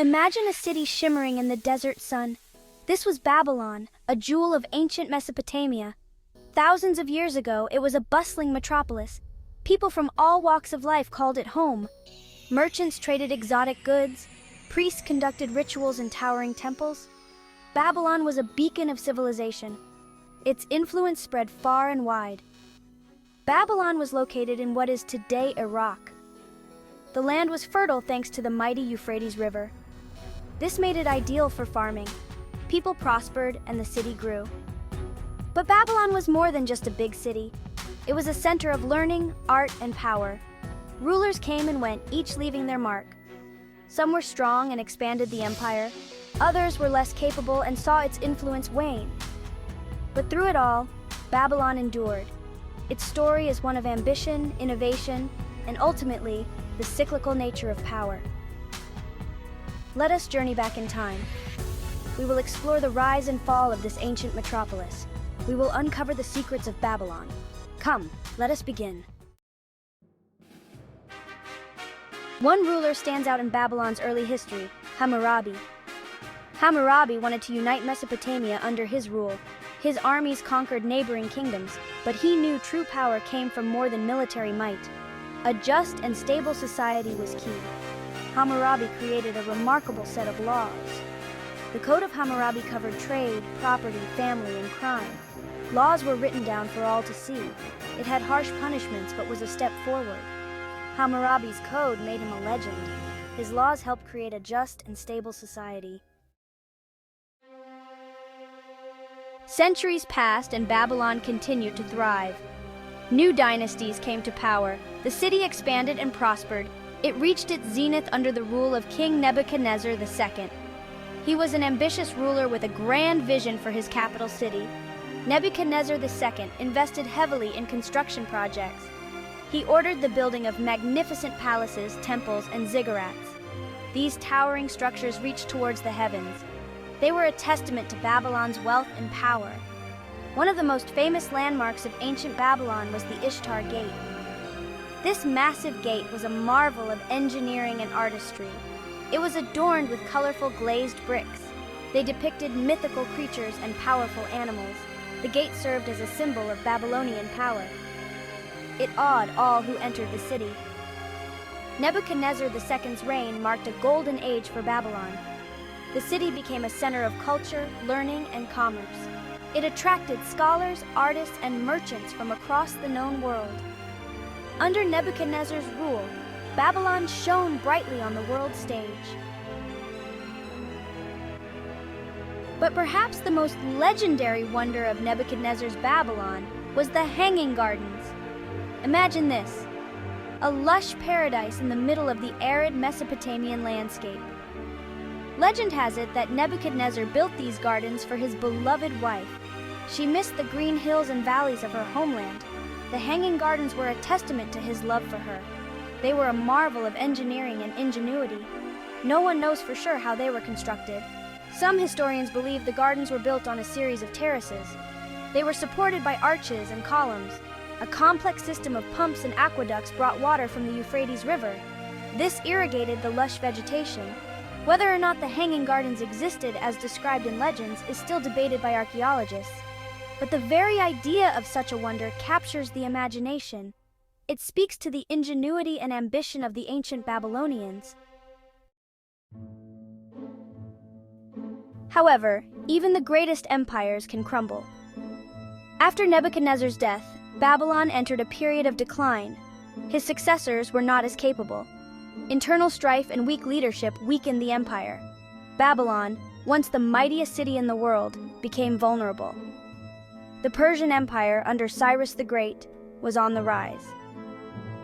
Imagine a city shimmering in the desert sun. This was Babylon, a jewel of ancient Mesopotamia. Thousands of years ago, it was a bustling metropolis. People from all walks of life called it home. Merchants traded exotic goods. Priests conducted rituals in towering temples. Babylon was a beacon of civilization. Its influence spread far and wide. Babylon was located in what is today Iraq. The land was fertile thanks to the mighty Euphrates River. This made it ideal for farming. People prospered and the city grew. But Babylon was more than just a big city. It was a center of learning, art, and power. Rulers came and went, each leaving their mark. Some were strong and expanded the empire. Others were less capable and saw its influence wane. But through it all, Babylon endured. Its story is one of ambition, innovation, and ultimately, the cyclical nature of power. Let us journey back in time. We will explore the rise and fall of this ancient metropolis. We will uncover the secrets of Babylon. Come, let us begin. One ruler stands out in Babylon's early history, Hammurabi. Hammurabi wanted to unite Mesopotamia under his rule. His armies conquered neighboring kingdoms, but he knew true power came from more than military might. A just and stable society was key. Hammurabi created a remarkable set of laws. The Code of Hammurabi covered trade, property, family, and crime. Laws were written down for all to see. It had harsh punishments, but was a step forward. Hammurabi's code made him a legend. His laws helped create a just and stable society. Centuries passed and Babylon continued to thrive. New dynasties came to power. The city expanded and prospered. It reached its zenith under the rule of King Nebuchadnezzar II. He was an ambitious ruler with a grand vision for his capital city. Nebuchadnezzar II invested heavily in construction projects. He ordered the building of magnificent palaces, temples, and ziggurats. These towering structures reached towards the heavens. They were a testament to Babylon's wealth and power. One of the most famous landmarks of ancient Babylon was the Ishtar Gate. This massive gate was a marvel of engineering and artistry. It was adorned with colorful glazed bricks. They depicted mythical creatures and powerful animals. The gate served as a symbol of Babylonian power. It awed all who entered the city. Nebuchadnezzar II's reign marked a golden age for Babylon. The city became a center of culture, learning, and commerce. It attracted scholars, artists, and merchants from across the known world. Under Nebuchadnezzar's rule, Babylon shone brightly on the world stage. But perhaps the most legendary wonder of Nebuchadnezzar's Babylon was the Hanging Gardens. Imagine this, a lush paradise in the middle of the arid Mesopotamian landscape. Legend has it that Nebuchadnezzar built these gardens for his beloved wife. She missed the green hills and valleys of her homeland. The Hanging Gardens were a testament to his love for her. They were a marvel of engineering and ingenuity. No one knows for sure how they were constructed. Some historians believe the gardens were built on a series of terraces. They were supported by arches and columns. A complex system of pumps and aqueducts brought water from the Euphrates River. This irrigated the lush vegetation. Whether or not the Hanging Gardens existed as described in legends is still debated by archaeologists. But the very idea of such a wonder captures the imagination. It speaks to the ingenuity and ambition of the ancient Babylonians. However, even the greatest empires can crumble. After Nebuchadnezzar's death, Babylon entered a period of decline. His successors were not as capable. Internal strife and weak leadership weakened the empire. Babylon, once the mightiest city in the world, became vulnerable. The Persian Empire under Cyrus the Great was on the rise.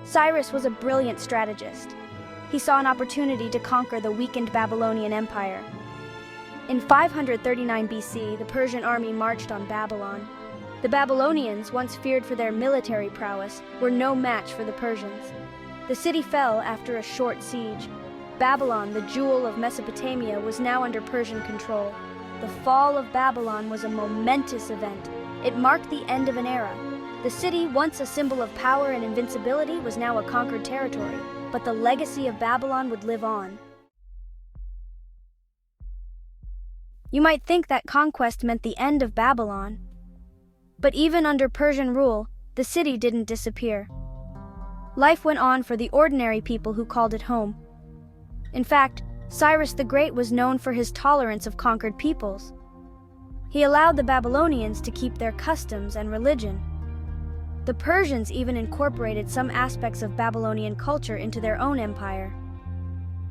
Cyrus was a brilliant strategist. He saw an opportunity to conquer the weakened Babylonian Empire. In 539 BC, the Persian army marched on Babylon. The Babylonians, once feared for their military prowess, were no match for the Persians. The city fell after a short siege. Babylon, the jewel of Mesopotamia, was now under Persian control. The fall of Babylon was a momentous event. It marked the end of an era. The city, once a symbol of power and invincibility, was now a conquered territory, but the legacy of Babylon would live on. You might think that conquest meant the end of Babylon. But even under Persian rule, the city didn't disappear. Life went on for the ordinary people who called it home. In fact, Cyrus the Great was known for his tolerance of conquered peoples. He allowed the Babylonians to keep their customs and religion. The Persians even incorporated some aspects of Babylonian culture into their own empire.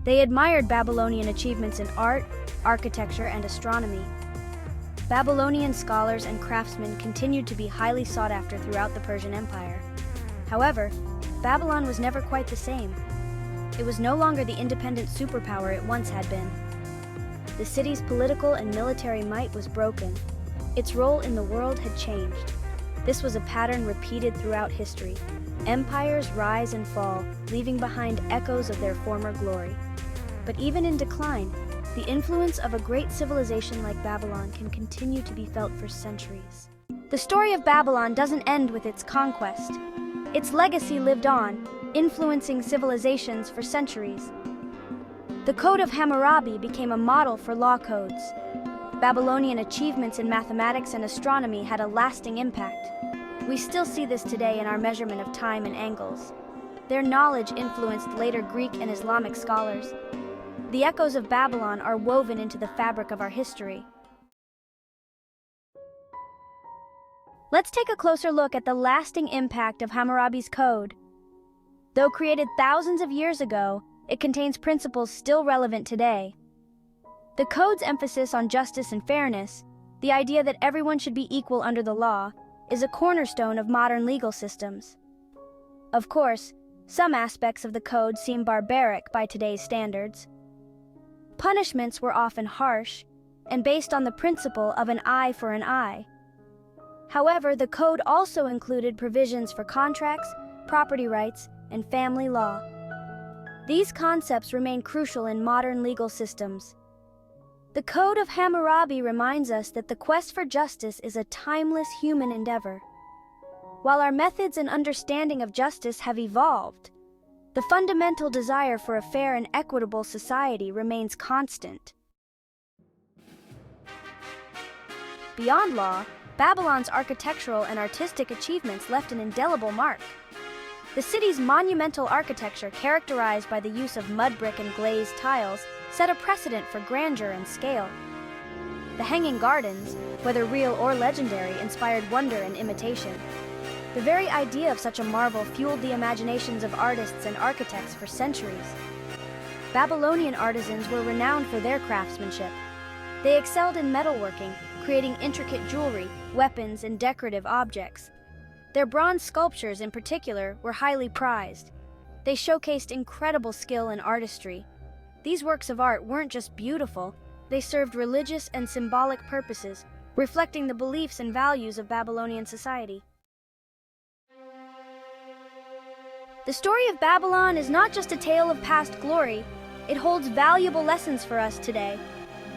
They admired Babylonian achievements in art, architecture, and astronomy. Babylonian scholars and craftsmen continued to be highly sought after throughout the Persian Empire. However, Babylon was never quite the same. It was no longer the independent superpower it once had been. The city's political and military might was broken. Its role in the world had changed. This was a pattern repeated throughout history. Empires rise and fall, leaving behind echoes of their former glory. But even in decline, the influence of a great civilization like Babylon can continue to be felt for centuries. The story of Babylon doesn't end with its conquest. Its legacy lived on, influencing civilizations for centuries. The Code of Hammurabi became a model for law codes. Babylonian achievements in mathematics and astronomy had a lasting impact. We still see this today in our measurement of time and angles. Their knowledge influenced later Greek and Islamic scholars. The echoes of Babylon are woven into the fabric of our history. Let's take a closer look at the lasting impact of Hammurabi's code. Though created thousands of years ago, it contains principles still relevant today. The code's emphasis on justice and fairness, the idea that everyone should be equal under the law, is a cornerstone of modern legal systems. Of course, some aspects of the code seem barbaric by today's standards. Punishments were often harsh and based on the principle of an eye for an eye. However, the code also included provisions for contracts, property rights, and family law. These concepts remain crucial in modern legal systems. The Code of Hammurabi reminds us that the quest for justice is a timeless human endeavor. While our methods and understanding of justice have evolved, the fundamental desire for a fair and equitable society remains constant. Beyond law, Babylon's architectural and artistic achievements left an indelible mark. The city's monumental architecture, characterized by the use of mud brick and glazed tiles, set a precedent for grandeur and scale. The Hanging Gardens, whether real or legendary, inspired wonder and imitation. The very idea of such a marvel fueled the imaginations of artists and architects for centuries. Babylonian artisans were renowned for their craftsmanship. They excelled in metalworking, creating intricate jewelry, weapons, and decorative objects. Their bronze sculptures, in particular, were highly prized. They showcased incredible skill and artistry. These works of art weren't just beautiful, they served religious and symbolic purposes, reflecting the beliefs and values of Babylonian society. The story of Babylon is not just a tale of past glory, it holds valuable lessons for us today.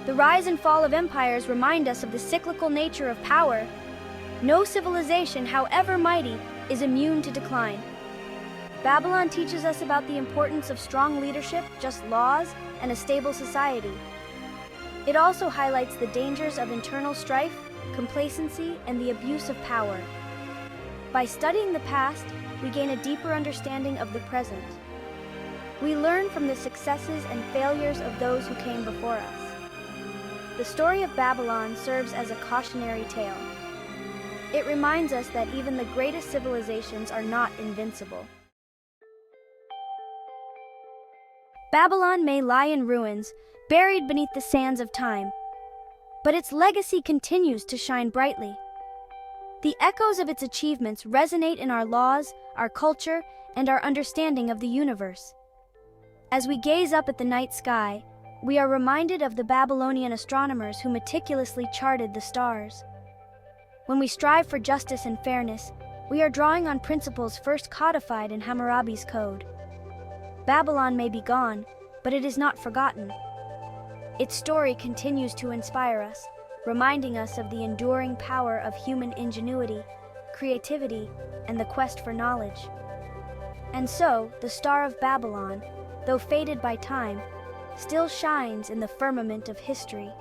The rise and fall of empires remind us of the cyclical nature of power. No civilization, however mighty, is immune to decline. Babylon teaches us about the importance of strong leadership, just laws, and a stable society. It also highlights the dangers of internal strife, complacency, and the abuse of power. By studying the past, we gain a deeper understanding of the present. We learn from the successes and failures of those who came before us. The story of Babylon serves as a cautionary tale. It reminds us that even the greatest civilizations are not invincible. Babylon may lie in ruins, buried beneath the sands of time, but its legacy continues to shine brightly. The echoes of its achievements resonate in our laws, our culture, and our understanding of the universe. As we gaze up at the night sky, we are reminded of the Babylonian astronomers who meticulously charted the stars. When we strive for justice and fairness, we are drawing on principles first codified in Hammurabi's code. Babylon may be gone, but it is not forgotten. Its story continues to inspire us, reminding us of the enduring power of human ingenuity, creativity, and the quest for knowledge. And so, the Star of Babylon, though faded by time, still shines in the firmament of history.